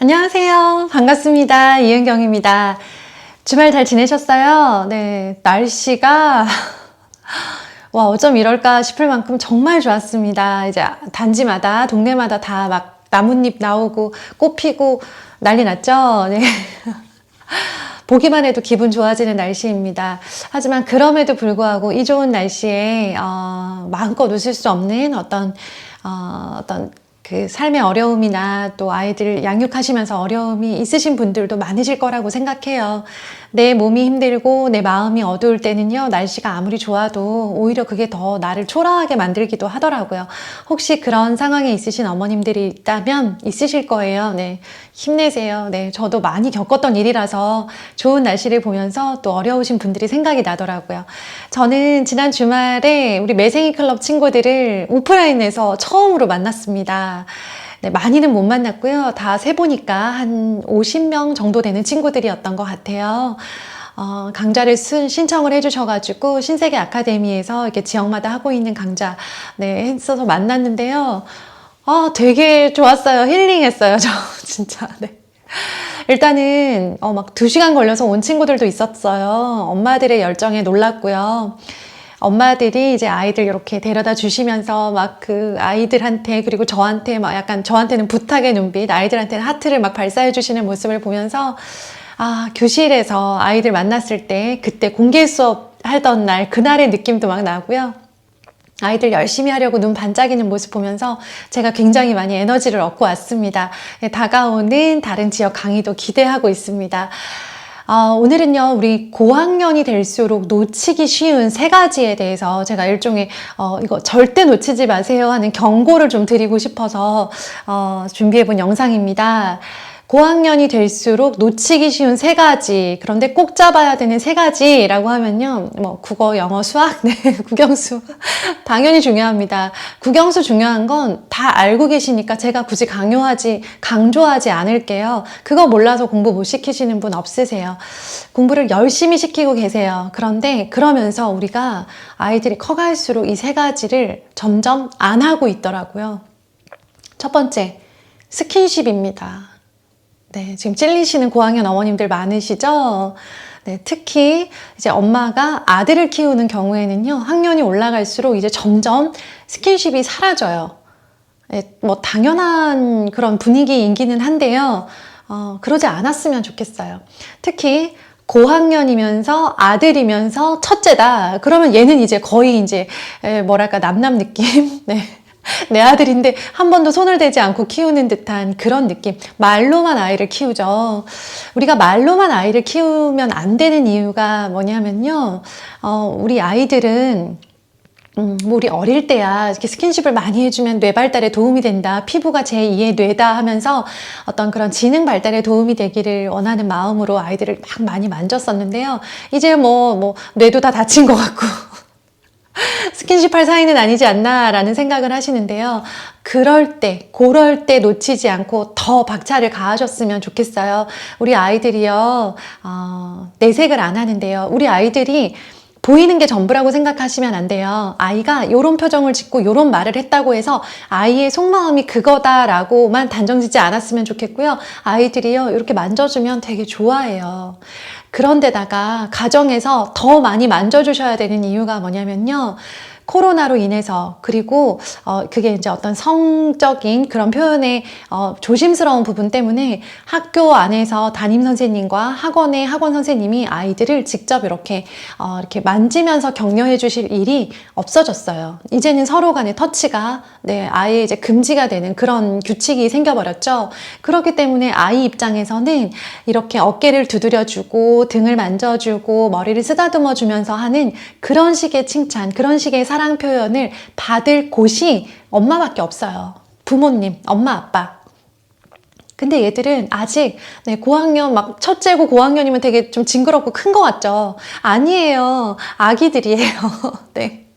안녕하세요. 반갑습니다. 이은경입니다. 주말 잘 지내셨어요? 네, 날씨가 와, 어쩜 이럴까 싶을 만큼 정말 좋았습니다. 이제 단지마다, 동네마다 다 막 나뭇잎 나오고 꽃 피고 난리 났죠? 네. 보기만 해도 기분 좋아지는 날씨입니다. 하지만 그럼에도 불구하고 이 좋은 날씨에 마음껏 웃을 수 없는 어떤 그 삶의 어려움이나 또 아이들 양육하시면서 어려움이 있으신 분들도 많으실 거라고 생각해요. 내 몸이 힘들고 내 마음이 어두울 때는요, 날씨가 아무리 좋아도 오히려 그게 더 나를 초라하게 만들기도 하더라고요. 혹시 그런 상황에 있으신 어머님들이 있다면 있으실 거예요. 네, 힘내세요. 네, 저도 많이 겪었던 일이라서 좋은 날씨를 보면서 또 어려우신 분들이 생각이 나더라고요. 저는 지난 주말에 우리 매생이 클럽 친구들을 오프라인에서 처음으로 만났습니다. 네, 많이는 못 만났고요. 다 세보니까 한 50명 정도 되는 친구들이었던 것 같아요. 강좌를 신청을 해주셔가지고 신세계 아카데미에서 이렇게 지역마다 하고 있는 강좌 네, 했어서 만났는데요. 되게 좋았어요. 힐링했어요. 저 진짜. 네. 일단은 막 2시간 걸려서 온 친구들도 있었어요. 엄마들의 열정에 놀랐고요. 엄마들이 이제 아이들 이렇게 데려다 주시면서 막 그 아이들한테 그리고 저한테 막 약간 저한테는 부탁의 눈빛, 아이들한테는 하트를 막 발사해 주시는 모습을 보면서 교실에서 아이들 만났을 때 그때 공개 수업 하던 날 그날의 느낌도 막 나고요. 아이들 열심히 하려고 눈 반짝이는 모습 보면서 제가 굉장히 많이 에너지를 얻고 왔습니다. 다가오는 다른 지역 강의도 기대하고 있습니다. 오늘은요, 우리 고학년이 될수록 놓치기 쉬운 3가지에 대해서 제가 일종의, 이거 절대 놓치지 마세요 하는 경고를 좀 드리고 싶어서, 준비해본 영상입니다. 고학년이 될수록 놓치기 쉬운 3가지, 그런데 꼭 잡아야 되는 3가지라고 하면요, 뭐, 국어, 영어, 수학, 네, 국영수. 당연히 중요합니다. 국영수 중요한 건 다 알고 계시니까 제가 굳이 강조하지 않을게요. 그거 몰라서 공부 못 시키시는 분 없으세요. 공부를 열심히 시키고 계세요. 그런데 그러면서 우리가 아이들이 커갈수록 이 3가지를 점점 안 하고 있더라고요. 첫 번째, 스킨십입니다. 네, 지금 찔리시는 고학년 어머님들 많으시죠? 네, 특히 이제 엄마가 아들을 키우는 경우에는요, 학년이 올라갈수록 이제 점점 스킨십이 사라져요. 네, 뭐 당연한 그런 분위기이기는 한데요. 그러지 않았으면 좋겠어요. 특히 고학년이면서 아들이면서 첫째다. 그러면 얘는 이제 거의 이제 뭐랄까 남남 느낌. 네. 내 아들인데 한 번도 손을 대지 않고 키우는 듯한 그런 느낌. 말로만 아이를 키우죠. 우리가 말로만 아이를 키우면 안 되는 이유가 뭐냐면요. 우리 아이들은 뭐 우리 어릴 때야 이렇게 스킨십을 많이 해주면 뇌 발달에 도움이 된다. 피부가 제2의 뇌다 하면서 어떤 그런 지능 발달에 도움이 되기를 원하는 마음으로 아이들을 막 많이 만졌었는데요. 이제 뭐 뇌도 다 다친 것 같고 스킨십 할 사이는 아니지 않나 라는 생각을 하시는데요. 그럴 때 놓치지 않고 더 박차를 가하셨으면 좋겠어요. 우리 아이들이요, 내색을 안 하는데요. 우리 아이들이 보이는 게 전부라고 생각하시면 안 돼요. 아이가 요런 표정을 짓고 요런 말을 했다고 해서 아이의 속마음이 그거다라고만 단정짓지 않았으면 좋겠고요. 아이들이요, 이렇게 만져주면 되게 좋아해요. 그런데다가 가정에서 더 많이 만져주셔야 되는 이유가 뭐냐면요. 코로나로 인해서 그리고 그게 이제 어떤 성적인 그런 표현의 조심스러운 부분 때문에 학교 안에서 담임 선생님과 학원의 학원 선생님이 아이들을 직접 이렇게 만지면서 격려해 주실 일이 없어졌어요. 이제는 서로 간의 터치가 아예 이제 금지가 되는 그런 규칙이 생겨버렸죠. 그렇기 때문에 아이 입장에서는 이렇게 어깨를 두드려주고 등을 만져주고 머리를 쓰다듬어 주면서 하는 그런 식의 칭찬, 그런 식의 사랑 표현을 받을 곳이 엄마밖에 없어요. 부모님, 엄마, 아빠. 근데 얘들은 아직 고학년 막 첫째고 고학년이면 되게 좀 징그럽고 큰 것 같죠? 아니에요. 아기들이에요. 네.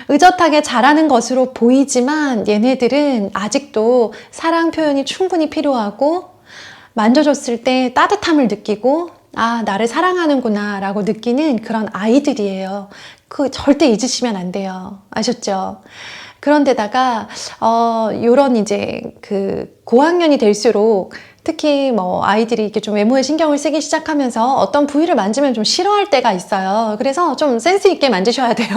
의젓하게 잘하는 것으로 보이지만 얘네들은 아직도 사랑 표현이 충분히 필요하고 만져줬을 때 따뜻함을 느끼고 나를 사랑하는구나 라고 느끼는 그런 아이들이에요. 절대 잊으시면 안 돼요. 아셨죠? 그런데다가, 요런 이제 그 고학년이 될수록 특히 뭐 아이들이 이렇게 좀 외모에 신경을 쓰기 시작하면서 어떤 부위를 만지면 좀 싫어할 때가 있어요. 그래서 좀 센스 있게 만지셔야 돼요.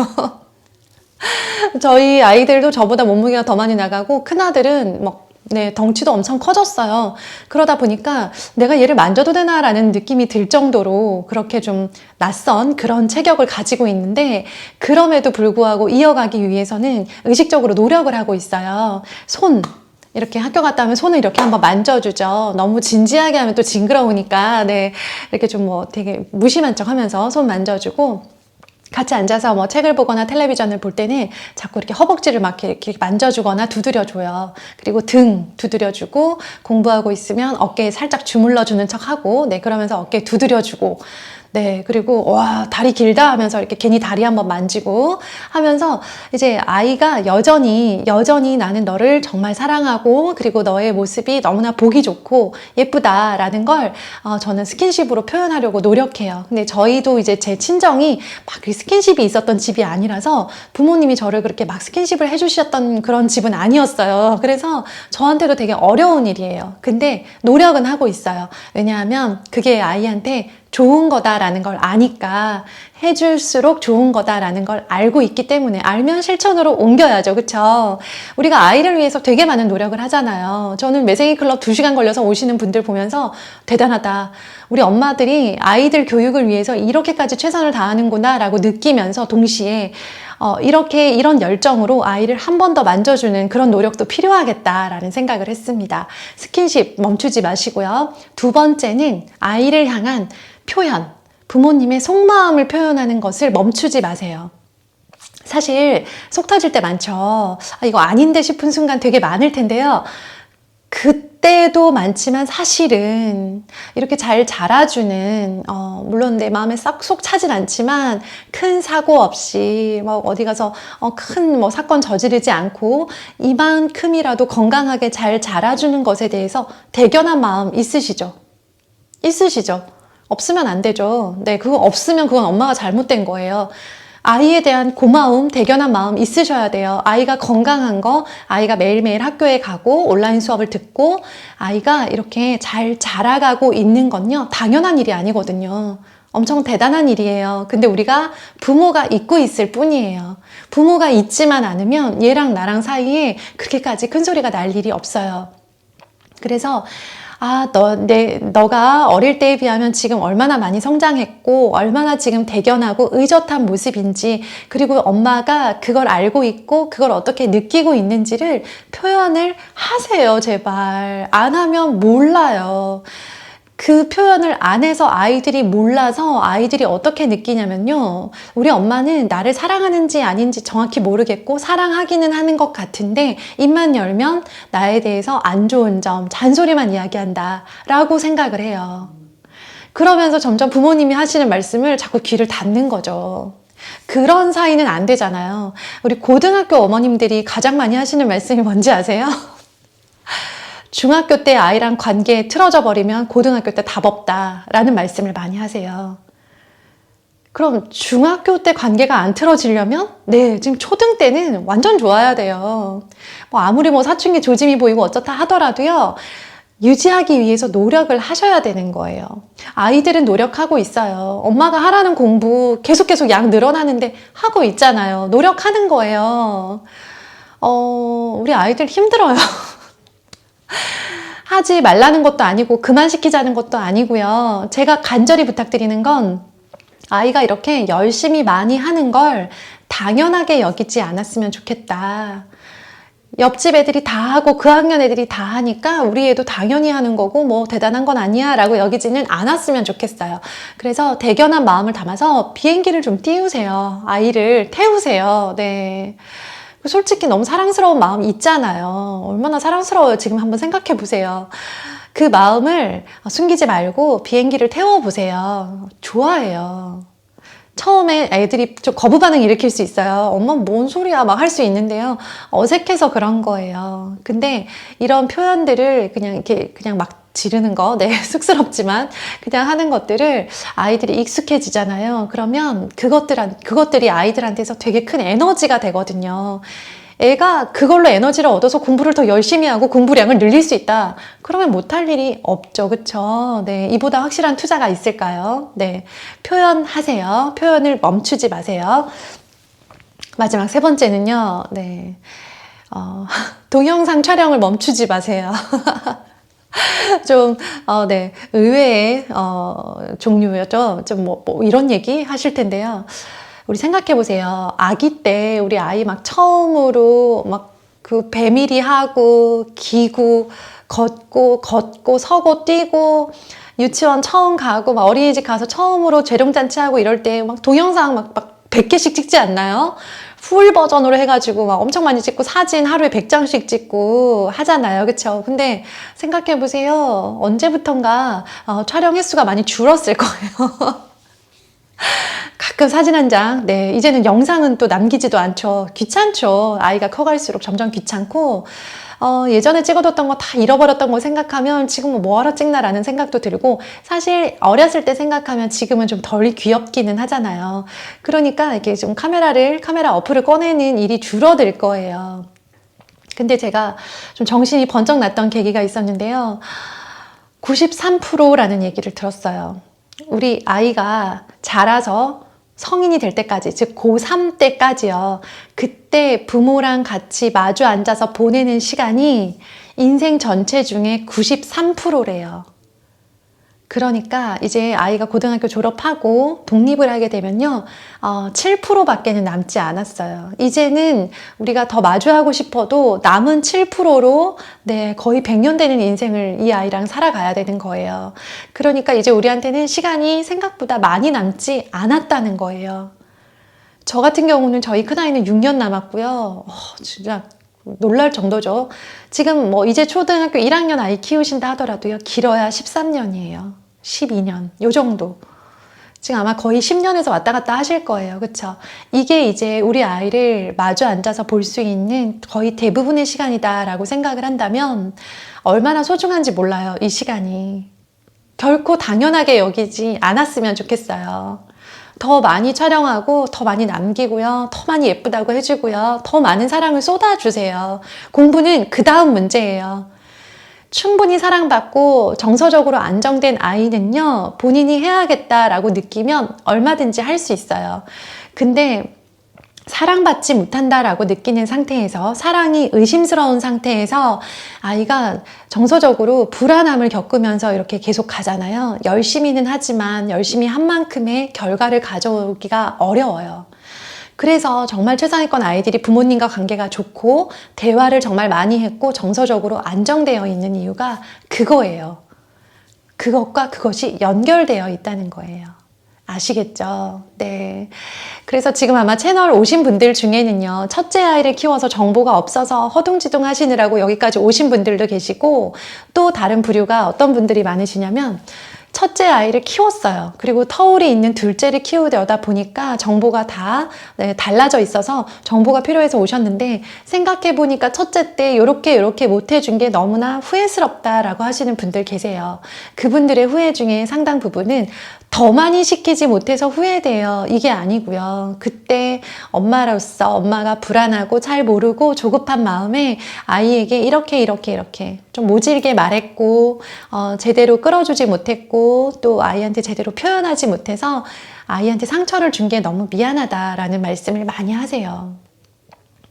저희 아이들도 저보다 몸무게가 더 많이 나가고 큰아들은 뭐 네, 덩치도 엄청 커졌어요. 그러다 보니까 내가 얘를 만져도 되나라는 느낌이 들 정도로 그렇게 좀 낯선 그런 체격을 가지고 있는데, 그럼에도 불구하고 이어가기 위해서는 의식적으로 노력을 하고 있어요. 이렇게 학교 갔다 오면 손을 이렇게 한번 만져주죠. 너무 진지하게 하면 또 징그러우니까, 네, 이렇게 좀 뭐 되게 무심한 척 하면서 손 만져주고, 같이 앉아서 뭐 책을 보거나 텔레비전을 볼 때는 자꾸 이렇게 허벅지를 막 이렇게 만져주거나 두드려줘요. 그리고 등 두드려주고, 공부하고 있으면 어깨에 살짝 주물러주는 척하고, 네, 그러면서 어깨 두드려주고, 네, 그리고 와, 다리 길다 하면서 이렇게 괜히 다리 한번 만지고 하면서 이제 아이가 여전히 나는 너를 정말 사랑하고, 그리고 너의 모습이 너무나 보기 좋고 예쁘다라는 걸 저는 스킨십으로 표현하려고 노력해요. 근데 저희도 이제 제 친정이 막 그 스킨십이 있었던 집이 아니라서 부모님이 저를 그렇게 막 스킨십을 해주셨던 그런 집은 아니었어요. 그래서 저한테도 되게 어려운 일이에요. 근데 노력은 하고 있어요. 왜냐하면 그게 아이한테 좋은 거다라는 걸 아니까, 해줄수록 좋은 거다라는 걸 알고 있기 때문에, 알면 실천으로 옮겨야죠. 그쵸? 우리가 아이를 위해서 되게 많은 노력을 하잖아요. 저는 매생이 클럽 2시간 걸려서 오시는 분들 보면서 대단하다. 우리 엄마들이 아이들 교육을 위해서 이렇게까지 최선을 다하는구나 라고 느끼면서 동시에 이런 열정으로 아이를 한 번 더 만져주는 그런 노력도 필요하겠다라는 생각을 했습니다. 스킨십 멈추지 마시고요. 두 번째는 아이를 향한 표현, 부모님의 속마음을 표현하는 것을 멈추지 마세요. 사실 속 터질 때 많죠. 이거 아닌데 싶은 순간 되게 많을 텐데요. 그때도 많지만 사실은 이렇게 잘 자라주는, 물론 내 마음에 쏙 차진 않지만 큰 사고 없이 뭐 어디 가서 큰 뭐 사건 저지르지 않고 이만큼이라도 건강하게 잘 자라주는 것에 대해서 대견한 마음 있으시죠? 없으면 안 되죠. 네, 그거 없으면 그건 엄마가 잘못된 거예요. 아이에 대한 고마움, 대견한 마음 있으셔야 돼요. 아이가 건강한 거, 아이가 매일매일 학교에 가고 온라인 수업을 듣고 아이가 이렇게 잘 자라가고 있는 건요, 당연한 일이 아니거든요. 엄청 대단한 일이에요. 근데 우리가 부모가 잊고 있을 뿐이에요. 부모가 잊지만 않으면 얘랑 나랑 사이에 그렇게까지 큰 소리가 날 일이 없어요. 그래서 너가 어릴 때에 비하면 지금 얼마나 많이 성장했고, 얼마나 지금 대견하고 의젓한 모습인지, 그리고 엄마가 그걸 알고 있고, 그걸 어떻게 느끼고 있는지를 표현을 하세요, 제발. 안 하면 몰라요. 그 표현을 안 해서 아이들이 몰라서 아이들이 어떻게 느끼냐면요, 우리 엄마는 나를 사랑하는지 아닌지 정확히 모르겠고 사랑하기는 하는 것 같은데 입만 열면 나에 대해서 안 좋은 점, 잔소리만 이야기한다 라고 생각을 해요. 그러면서 점점 부모님이 하시는 말씀을 자꾸 귀를 닫는 거죠. 그런 사이는 안 되잖아요. 우리 고등학교 어머님들이 가장 많이 하시는 말씀이 뭔지 아세요? 중학교 때 아이랑 관계 틀어져 버리면 고등학교 때 답 없다라는 말씀을 많이 하세요. 그럼 중학교 때 관계가 안 틀어지려면 네, 지금 초등 때는 완전 좋아야 돼요. 뭐 아무리 뭐 사춘기 조짐이 보이고 어쩌다 하더라도요, 유지하기 위해서 노력을 하셔야 되는 거예요. 아이들은 노력하고 있어요. 엄마가 하라는 공부 계속 양 늘어나는데 하고 있잖아요. 노력하는 거예요. 우리 아이들 힘들어요. 하지 말라는 것도 아니고 그만 시키자는 것도 아니고요. 제가 간절히 부탁드리는 건 아이가 이렇게 열심히 많이 하는 걸 당연하게 여기지 않았으면 좋겠다. 옆집 애들이 다 하고 그 학년 애들이 다 하니까 우리 애도 당연히 하는 거고 뭐 대단한 건 아니야 라고 여기지는 않았으면 좋겠어요. 그래서 대견한 마음을 담아서 비행기를 좀 띄우세요. 아이를 태우세요. 네. 솔직히 너무 사랑스러운 마음 있잖아요. 얼마나 사랑스러워요. 지금 한번 생각해 보세요. 그 마음을 숨기지 말고 비행기를 태워보세요. 좋아해요. 처음에 애들이 좀 거부 반응 일으킬 수 있어요. 엄마 뭔 소리야 막 할 수 있는데요. 어색해서 그런 거예요. 근데 이런 표현들을 그냥 막 지르는 거, 네, 쑥스럽지만 그냥 하는 것들을 아이들이 익숙해지잖아요. 그러면 그것들이 아이들한테서 되게 큰 에너지가 되거든요. 애가 그걸로 에너지를 얻어서 공부를 더 열심히 하고 공부량을 늘릴 수 있다. 그러면 못할 일이 없죠. 그쵸? 네. 이보다 확실한 투자가 있을까요? 네. 표현하세요. 표현을 멈추지 마세요. 마지막 세 번째는요. 네. 동영상 촬영을 멈추지 마세요. 좀, 네. 의외의, 종류였죠. 좀 뭐 이런 얘기 하실 텐데요. 우리 생각해 보세요. 아기 때 우리 아이 막 처음으로 막 그 배밀이 하고 기구 걷고 서고 뛰고 유치원 처음 가고 막 어린이집 가서 처음으로 재롱잔치하고 이럴 때 막 동영상 막 100개씩 찍지 않나요? 풀 버전으로 해가지고 막 엄청 많이 찍고 사진 하루에 100장씩 찍고 하잖아요. 그쵸? 근데 생각해 보세요. 언제부턴가 촬영 횟수가 많이 줄었을 거예요. 가끔 사진 한 장, 네, 이제는 영상은 또 남기지도 않죠. 귀찮죠. 아이가 커갈수록 점점 귀찮고, 예전에 찍어뒀던 거 다 잃어버렸던 거 생각하면 지금 뭐하러 찍나라는 생각도 들고, 사실 어렸을 때 생각하면 지금은 좀 덜 귀엽기는 하잖아요. 그러니까 이렇게 좀 카메라 어플을 꺼내는 일이 줄어들 거예요. 근데 제가 좀 정신이 번쩍 났던 계기가 있었는데요. 93%라는 얘기를 들었어요. 우리 아이가 자라서 성인이 될 때까지, 즉 고3 때까지요. 그때 부모랑 같이 마주 앉아서 보내는 시간이 인생 전체 중에 93%래요. 그러니까 이제 아이가 고등학교 졸업하고 독립을 하게 되면요. 7%밖에는 남지 않았어요. 이제는 우리가 더 마주하고 싶어도 남은 7%로 네, 거의 100년 되는 인생을 이 아이랑 살아가야 되는 거예요. 그러니까 이제 우리한테는 시간이 생각보다 많이 남지 않았다는 거예요. 저 같은 경우는 저희 큰아이는 6년 남았고요. 진짜 놀랄 정도죠. 지금 뭐 이제 초등학교 1학년 아이 키우신다 하더라도요. 길어야 13년이에요. 12년. 요 정도. 지금 아마 거의 10년에서 왔다 갔다 하실 거예요. 그쵸? 이게 이제 우리 아이를 마주 앉아서 볼 수 있는 거의 대부분의 시간이다라고 생각을 한다면 얼마나 소중한지 몰라요. 이 시간이. 결코 당연하게 여기지 않았으면 좋겠어요. 더 많이 촬영하고 더 많이 남기고요. 더 많이 예쁘다고 해주고요. 더 많은 사랑을 쏟아주세요. 공부는 그 다음 문제예요. 충분히 사랑받고 정서적으로 안정된 아이는요. 본인이 해야겠다라고 느끼면 얼마든지 할 수 있어요. 근데 사랑받지 못한다라고 느끼는 상태에서, 사랑이 의심스러운 상태에서 아이가 정서적으로 불안함을 겪으면서 이렇게 계속 가잖아요. 열심히는 하지만 열심히 한 만큼의 결과를 가져오기가 어려워요. 그래서 정말 최상위권 아이들이 부모님과 관계가 좋고 대화를 정말 많이 했고 정서적으로 안정되어 있는 이유가 그거예요. 그것과 그것이 연결되어 있다는 거예요. 아시겠죠? 네. 그래서 지금 아마 채널 오신 분들 중에는요, 첫째 아이를 키워서 정보가 없어서 허둥지둥 하시느라고 여기까지 오신 분들도 계시고, 또 다른 부류가 어떤 분들이 많으시냐면, 첫째 아이를 키웠어요. 그리고 터울이 있는 둘째를 키우려다 보니까 정보가 다 달라져 있어서 정보가 필요해서 오셨는데, 생각해보니까 첫째 때 요렇게 못 해준 게 너무나 후회스럽다라고 하시는 분들 계세요. 그분들의 후회 중에 상당 부분은 더 많이 시키지 못해서 후회돼요. 이게 아니고요. 그때 엄마로서 엄마가 불안하고 잘 모르고 조급한 마음에 아이에게 이렇게 좀 모질게 말했고, 제대로 끌어주지 못했고, 또 아이한테 제대로 표현하지 못해서 아이한테 상처를 준 게 너무 미안하다라는 말씀을 많이 하세요.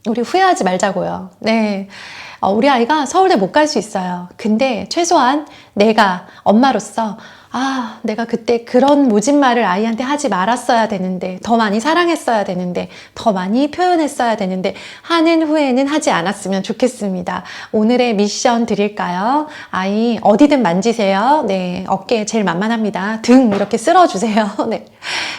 우리 후회하지 말자고요. 네. 우리 아이가 서울대 못 갈 수 있어요. 근데 최소한 내가 엄마로서 내가 그때 그런 모진 말을 아이한테 하지 말았어야 되는데, 더 많이 사랑했어야 되는데, 더 많이 표현했어야 되는데 하는 후회는 하지 않았으면 좋겠습니다. 오늘의 미션 드릴까요? 아이 어디든 만지세요. 네, 어깨에 제일 만만합니다. 등 이렇게 쓸어주세요. 네,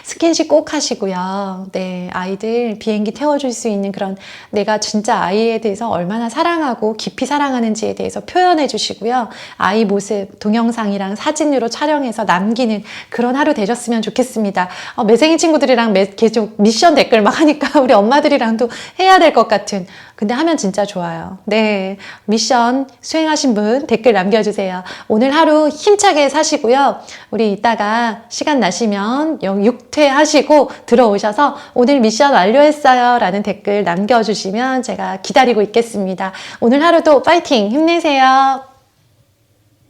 스킨십 꼭 하시고요. 네, 아이들 비행기 태워줄 수 있는 그런 내가 진짜 아이에 대해서 얼마나 사랑하고 깊이 사랑하는지에 대해서 표현해 주시고요. 아이 모습 동영상이랑 사진으로 촬영해 활용해서 남기는 그런 하루 되셨으면 좋겠습니다. 매생이 친구들이랑 계속 미션 댓글 막 하니까 우리 엄마들이랑도 해야 될 것 같은, 근데 하면 진짜 좋아요. 네, 미션 수행하신 분 댓글 남겨주세요. 오늘 하루 힘차게 사시고요. 우리 이따가 시간 나시면 육퇴하시고 들어오셔서 오늘 미션 완료했어요 라는 댓글 남겨주시면 제가 기다리고 있겠습니다. 오늘 하루도 파이팅! 힘내세요.